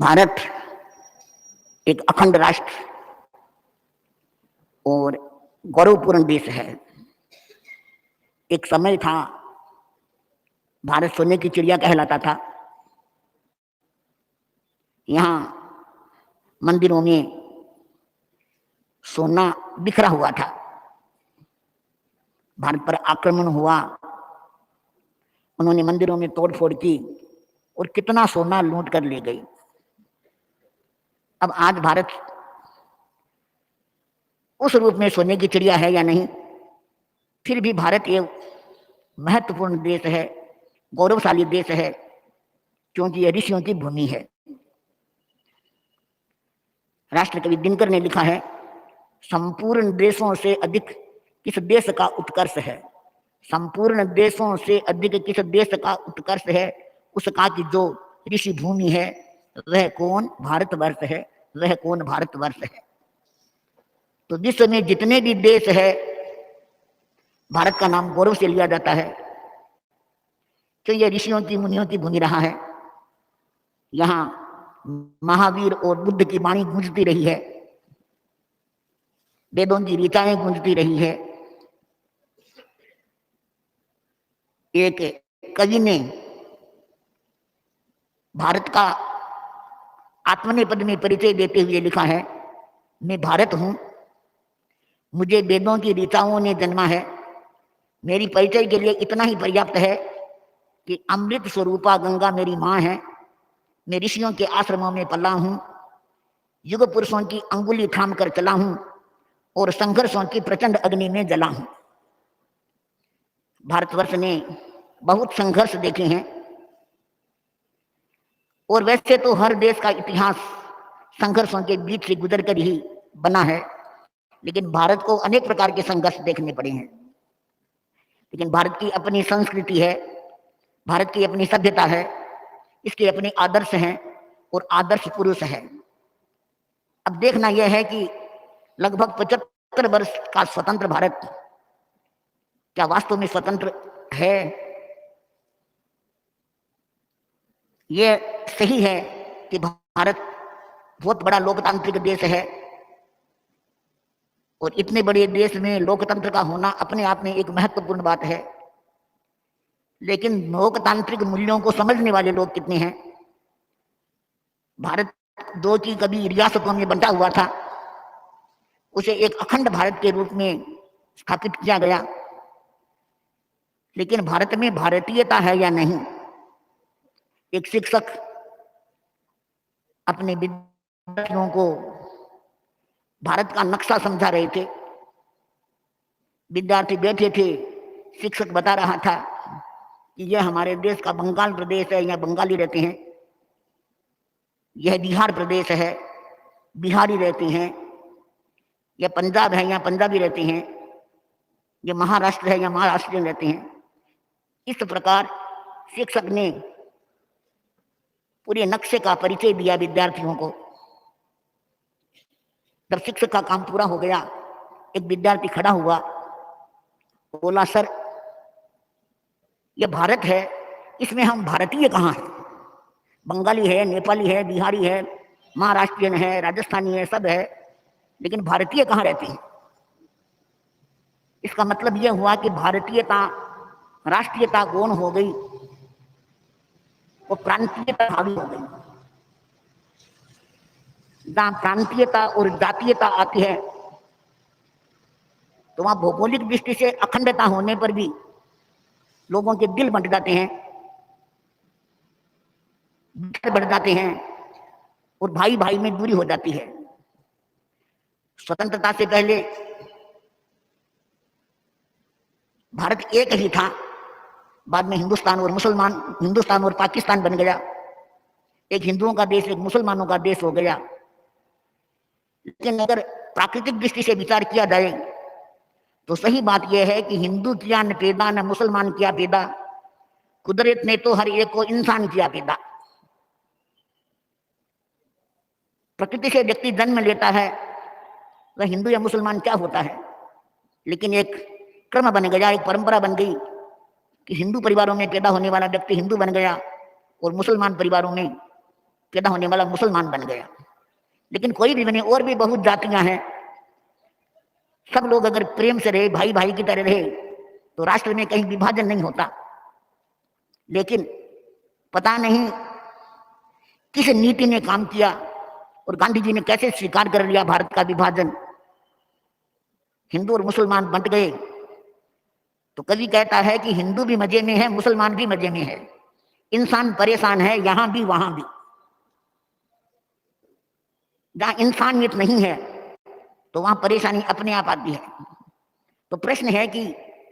भारत एक अखंड राष्ट्र और गौरवपूर्ण देश है। एक समय था भारत सोने की चिड़िया कहलाता था। यहाँ मंदिरों में सोना बिखरा हुआ था। भारत पर आक्रमण हुआ, उन्होंने मंदिरों में तोड़फोड़ की और कितना सोना लूट कर ले गई। अब आज भारत उस रूप में सोने की चिड़िया है या नहीं, फिर भी भारत एक महत्वपूर्ण देश है, गौरवशाली देश है, क्योंकि यह ऋषियों की भूमि है। राष्ट्रकवि दिनकर ने लिखा है, संपूर्ण देशों से अधिक किस देश का उत्कर्ष है। संपूर्ण देशों से अधिक किस देश का उत्कर्ष है, उसका कि जो ऋषि भूमि है वह कौन भारतवर्ष है, वह कौन भारतवर्ष है। तो विश्व में जितने भी देश है, भारत का नाम गौरव से लिया जाता है कि यह ऋषियों की मुनियों की भूमि रहा है। यहाँ महावीर और बुद्ध की वाणी गूंजती रही है, वेदों की ऋचाएं गूंजती रही है। एक कवि ने भारत का आत्मनेपद में परिचय देते हुए लिखा है, मैं भारत हूं, मुझे वेदों की ऋचाओं ने जन्मा है। मेरी परिचय के लिए इतना ही पर्याप्त है कि अमृत स्वरूपा गंगा मेरी माँ है। मैं ऋषियों के आश्रमों में पला हूं, युग पुरुषों की अंगुली थाम कर चला हूं और संघर्षों की प्रचंड अग्नि में जला हूं। भारतवर्ष ने बहुत संघर्ष देखे हैं, और वैसे तो हर देश का इतिहास संघर्षों के बीच से गुजर कर ही बना है, लेकिन भारत को अनेक प्रकार के संघर्ष देखने पड़े हैं। लेकिन भारत की अपनी संस्कृति है, भारत की अपनी सभ्यता है, इसके अपने आदर्श हैं और आदर्श पुरुष है। अब देखना यह है कि लगभग 75 वर्ष का स्वतंत्र भारत क्या वास्तव में स्वतंत्र है। यह सही है कि भारत बहुत बड़ा लोकतांत्रिक देश है, और इतने बड़े देश में लोकतंत्र का होना अपने आप में एक महत्वपूर्ण बात है। लेकिन लोकतांत्रिक मूल्यों को समझने वाले लोग कितने हैं। भारत दो की कभी रियासतों में बंटा हुआ था, उसे एक अखंड भारत के रूप में स्थापित किया गया। लेकिन भारत में भारतीयता है या नहीं, एक शिक्षक अपने विद्यार्थियों को भारत का नक्शा समझा रहे थे। विद्यार्थी बैठे थे, शिक्षक बता रहा था कि यह हमारे देश का बंगाल प्रदेश है, यहाँ बंगाली रहते हैं। यह बिहार प्रदेश है, बिहारी रहते हैं। यह पंजाब है, यहाँ पंजाबी रहते हैं। यह महाराष्ट्र है, यहाँ महाराष्ट्रियन रहते हैं। इस प्रकार शिक्षक ने पूरे नक्शे का परिचय दिया विद्यार्थियों को। जब शिक्षक का काम पूरा हो गया, एक विद्यार्थी खड़ा हुआ, बोला, सर यह भारत है, इसमें हम भारतीय कहाँ हैं? बंगाली है, नेपाली है, बिहारी है, महाराष्ट्रियन है, राजस्थानी है, सब है, लेकिन भारतीय कहाँ रहते हैं? इसका मतलब यह हुआ कि भारतीयता राष्ट्रीयता गौण हो गई, वो प्रांतीयता हावी हो गई। जहां प्रांतीयता और जातीयता आती है तो वहां भौगोलिक दृष्टि से अखंडता होने पर भी लोगों के दिल बंट जाते हैं, बढ़ जाते हैं, और भाई भाई में दूरी हो जाती है। स्वतंत्रता से पहले भारत एक ही था, बाद में हिंदुस्तान और पाकिस्तान बन गया। एक हिंदुओं का देश, एक मुसलमानों का देश हो गया। लेकिन अगर प्राकृतिक दृष्टि से विचार किया जाए तो सही बात यह है कि हिंदू किया न पैदा, न मुसलमान किया पैदा, कुदरत ने तो हर एक को इंसान किया पैदा। प्रकृति से व्यक्ति जन्म लेता है, वह हिंदू या मुसलमान क्या होता है, लेकिन एक क्रम बन गया, एक परंपरा बन गई कि हिंदू परिवारों में पैदा होने वाला व्यक्ति हिंदू बन गया और मुसलमान परिवारों में पैदा होने वाला मुसलमान बन गया। लेकिन कोई भी बने, और भी बहुत जातियां हैं, सब लोग अगर प्रेम से रहे, भाई भाई की तरह रहे, तो राष्ट्र में कहीं विभाजन नहीं होता। लेकिन पता नहीं किस नीति ने काम किया और गांधी जी ने कैसे स्वीकार कर लिया भारत का विभाजन, हिंदू और मुसलमान बंट गए। तो कवि कहता है कि हिंदू भी मजे में है, मुसलमान भी मजे में है, इंसान परेशान है यहां भी वहां भी। जहां इंसानियत नहीं है तो वहां परेशानी अपने आप आती है। तो प्रश्न है कि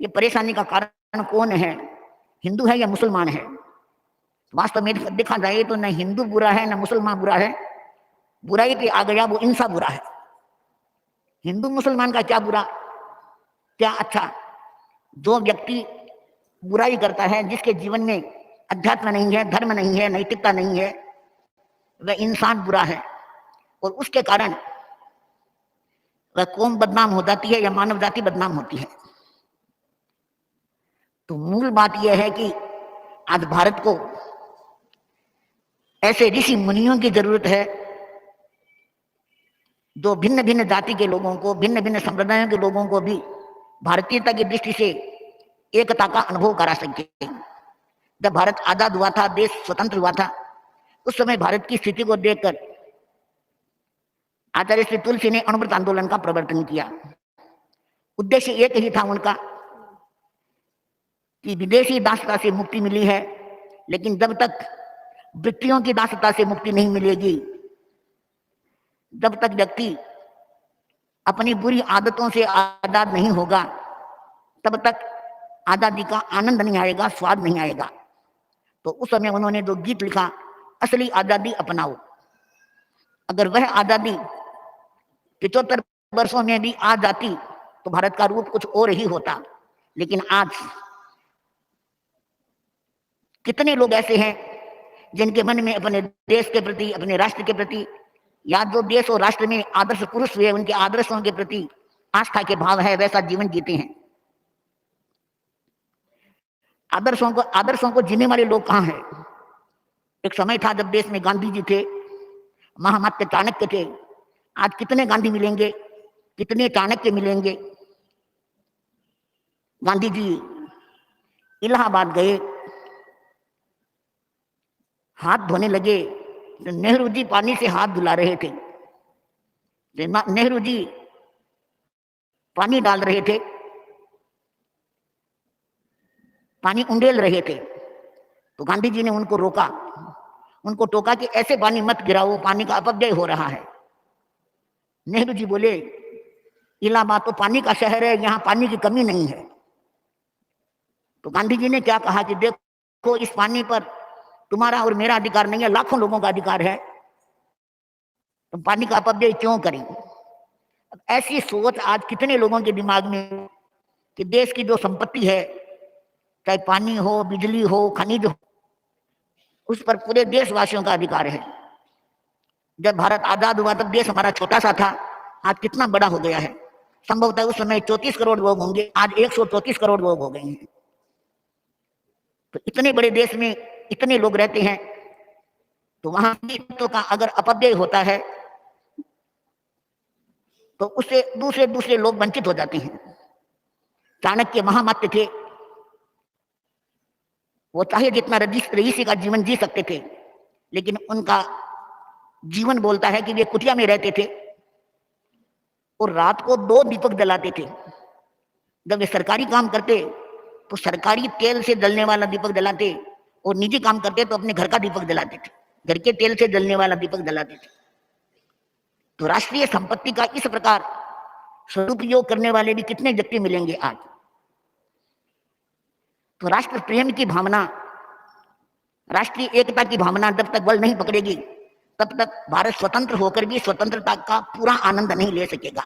ये परेशानी का कारण कौन है, हिंदू है या मुसलमान है? वास्तव में देखा जाए तो न हिंदू बुरा है न मुसलमान बुरा है, बुराई पे आ गया वो इंसान बुरा है। हिंदू मुसलमान का क्या बुरा क्या अच्छा? जो व्यक्ति बुराई करता है, जिसके जीवन में अध्यात्म नहीं है, धर्म नहीं है, नैतिकता नहीं है, वह इंसान बुरा है और उसके कारण वह कौम बदनाम हो जाती है या मानव जाति बदनाम होती है। तो मूल बात यह है कि आज भारत को ऐसे ऋषि मुनियों की जरूरत है जो भिन्न भिन्न जाति के लोगों को, भिन्न भिन्न संप्रदायों के लोगों को भी भारतीयता की दृष्टि से एकता का अनुभव करा सके। जब भारत आजाद हुआ था, देश स्वतंत्र हुआ था, उस समय भारत की स्थिति को देखकर आचार्य श्री तुलसी ने अणुव्रत आंदोलन का प्रवर्तन किया। उद्देश्य एक ही था उनका कि विदेशी दासता से मुक्ति मिली है, लेकिन जब तक वृत्तियों की दासता से मुक्ति नहीं मिलेगी, जब तक व्यक्ति अपनी बुरी आदतों से आजाद नहीं होगा, तब तक आजादी का आनंद नहीं आएगा, स्वाद नहीं आएगा। तो उस समय उन्होंने जो गीत लिखा, असली आजादी अपनाओ, अगर वह आजादी 75 वर्षों में भी आ जाती तो भारत का रूप कुछ और ही होता। लेकिन आज कितने लोग ऐसे हैं जिनके मन में अपने देश के प्रति, अपने राष्ट्र के प्रति, या जो देश और राष्ट्र में आदर्श पुरुष हुए उनके आदर्शों के प्रति आस्था के भाव है, वैसा जीवन जीते हैं। आदर्शों को जीने वाले लोग कहाँ हैं? एक समय था जब देश में गांधी जी थे, महामती चाणक्य थे। आज कितने गांधी मिलेंगे, कितने चाणक्य मिलेंगे? गांधी जी इलाहाबाद गए, हाथ धोने लगे, नेहरू जी पानी से हाथ धुला रहे थे, नेहरू जी पानी डाल रहे थे, पानी उंडेल रहे थे। तो गांधी जी ने उनको रोका, उनको टोका कि ऐसे पानी मत गिराओ, पानी का अपव्यय हो रहा है। नेहरू जी बोले, इलाहाबाद तो पानी का शहर है, यहाँ पानी की कमी नहीं है। तो गांधी जी ने क्या कहा कि देखो, इस पानी पर तुम्हारा और मेरा अधिकार नहीं है, लाखों लोगों का अधिकार है, तुम पानी का अपव्यय क्यों करें? ऐसी सोच आज कितने लोगों के दिमाग में कि देश की जो संपत्ति है, चाहे पानी हो, बिजली हो, खनिज हो, उस पर पूरे देशवासियों का अधिकार है। जब भारत आजाद हुआ तब देश हमारा छोटा सा था, आज कितना बड़ा हो गया है। संभवतः उस समय 34 करोड़ लोग होंगे, आज 134 करोड़ लोग हो गए हैं। तो इतने बड़े देश में इतने लोग रहते हैं, तो वहां तो का अगर अपव्यय होता है तो उससे दूसरे लोग वंचित हो जाते हैं। चाणक्य महामती थे, वो चाहे जितना रईसी का जीवन जी सकते थे, लेकिन उनका जीवन बोलता है कि वे कुटिया में रहते थे और रात को 2 दीपक जलाते थे। जब वे सरकारी काम करते तो सरकारी तेल से जलने वाला दीपक जलाते, और निजी काम करते तो अपने घर का दीपक जलाते थे, घर के तेल से जलने वाला दीपक जलाते थे। तो राष्ट्रीय संपत्ति का इस प्रकार सदुपयोग करने वाले भी कितने व्यक्ति मिलेंगे आज? तो राष्ट्र प्रेम की भावना, राष्ट्रीय एकता की भावना जब तक बल नहीं पकड़ेगी, तब तक भारत स्वतंत्र होकर भी स्वतंत्रता का पूरा आनंद नहीं ले सकेगा।